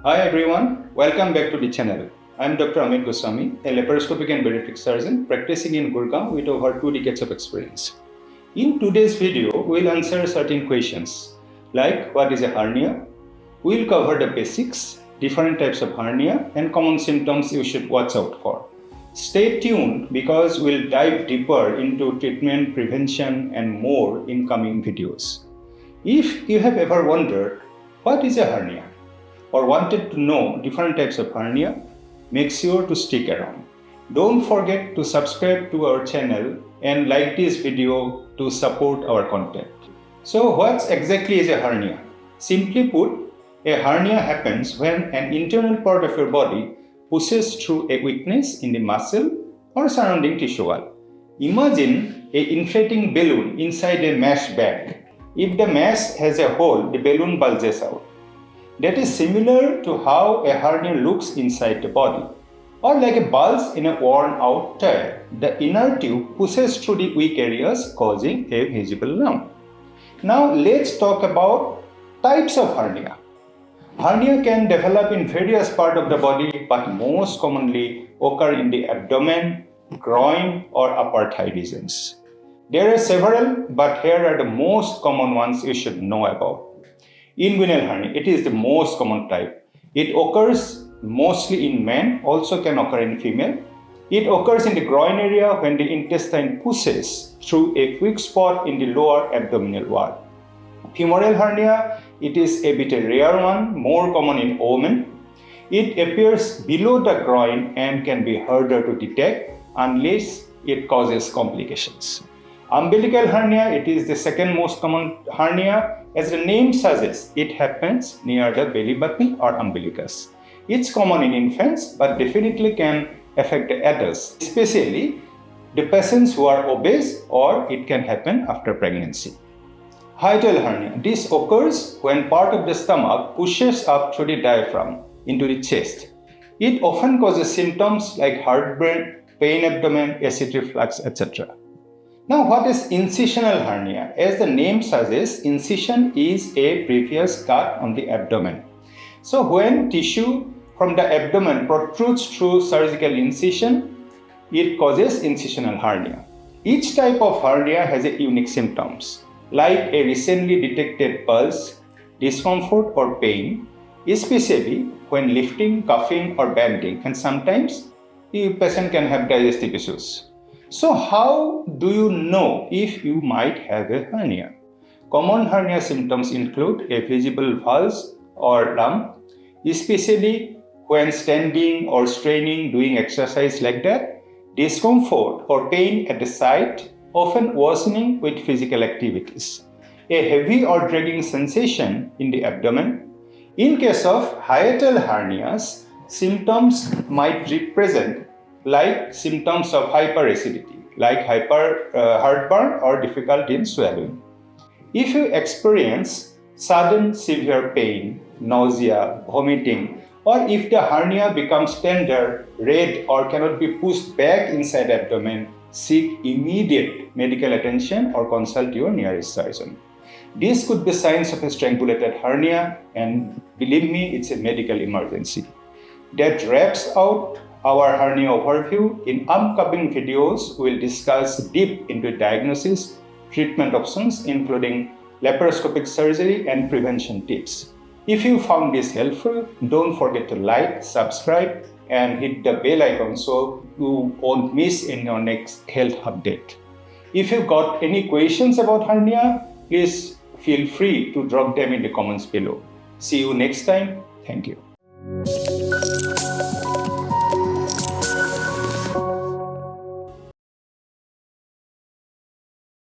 Hi everyone, welcome back to the channel. I am Dr. Amit Goswami, a laparoscopic and bariatric surgeon practicing in Gurgaon with over 2 decades of experience. In today's video, we will answer certain questions like what is a hernia? We will cover the basics, different types of hernia and common symptoms you should watch out for. Stay tuned because we will dive deeper into treatment, prevention and more in coming videos. If you have ever wondered what is a hernia or wanted to know different types of hernia, make sure to stick around. Don't forget to subscribe to our channel and like this video to support our content. So what exactly is a hernia? Simply put, a hernia happens when an internal part of your body pushes through a weakness in the muscle or surrounding tissue wall. Imagine an inflating balloon inside a mesh bag. If the mesh has a hole, the balloon bulges out. That is similar to how a hernia looks inside the body, or like a bulge in a worn-out tire. The inner tube pushes through the weak areas, causing a visible lump. Now let's talk about types of hernia. Hernia can develop in various parts of the body, but most commonly occur in the abdomen, groin, or upper thigh regions. There are several, but here are the most common ones you should know about. Inguinal hernia, it is the most common type. It occurs mostly in men, also can occur in female. It occurs in the groin area when the intestine pushes through a weak spot in the lower abdominal wall. Femoral hernia, it is a bit a rare one, more common in women. It appears below the groin and can be harder to detect unless it causes complications. Umbilical hernia, it is the second most common hernia. As the name suggests, it happens near the belly button or umbilicus. It's common in infants, but definitely can affect the adults, especially the patients who are obese, or it can happen after pregnancy. Hiatal hernia, this occurs when part of the stomach pushes up through the diaphragm into the chest. It often causes symptoms like heartburn, pain abdomen, acid reflux, etc. Now, what is incisional hernia? As the name suggests, incision is a previous cut on the abdomen. So, when tissue from the abdomen protrudes through surgical incision, it causes incisional hernia. Each type of hernia has a unique symptoms, like a recently detected pulse, discomfort or pain, especially when lifting, coughing or bending, and sometimes the patient can have digestive issues. So how do you know if you might have a hernia? Common hernia symptoms include a visible bulge or lump, especially when standing or straining, doing exercise like that, discomfort or pain at the site, often worsening with physical activities, a heavy or dragging sensation in the abdomen. In case of hiatal hernias, symptoms might represent like symptoms of hyperacidity, like heartburn or difficulty in swallowing. If you experience sudden severe pain, nausea, vomiting, or if the hernia becomes tender, red, or cannot be pushed back inside the abdomen, seek immediate medical attention or consult your nearest surgeon. These could be signs of a strangulated hernia, and believe me, it's a medical emergency. That wraps out our hernia overview. In upcoming videos, we will discuss deep into diagnosis, treatment options, including laparoscopic surgery and prevention tips. If you found this helpful, don't forget to like, subscribe, and hit the bell icon so you won't miss in your next health update. If you got any questions about hernia, please feel free to drop them in the comments below. See you next time. Thank you.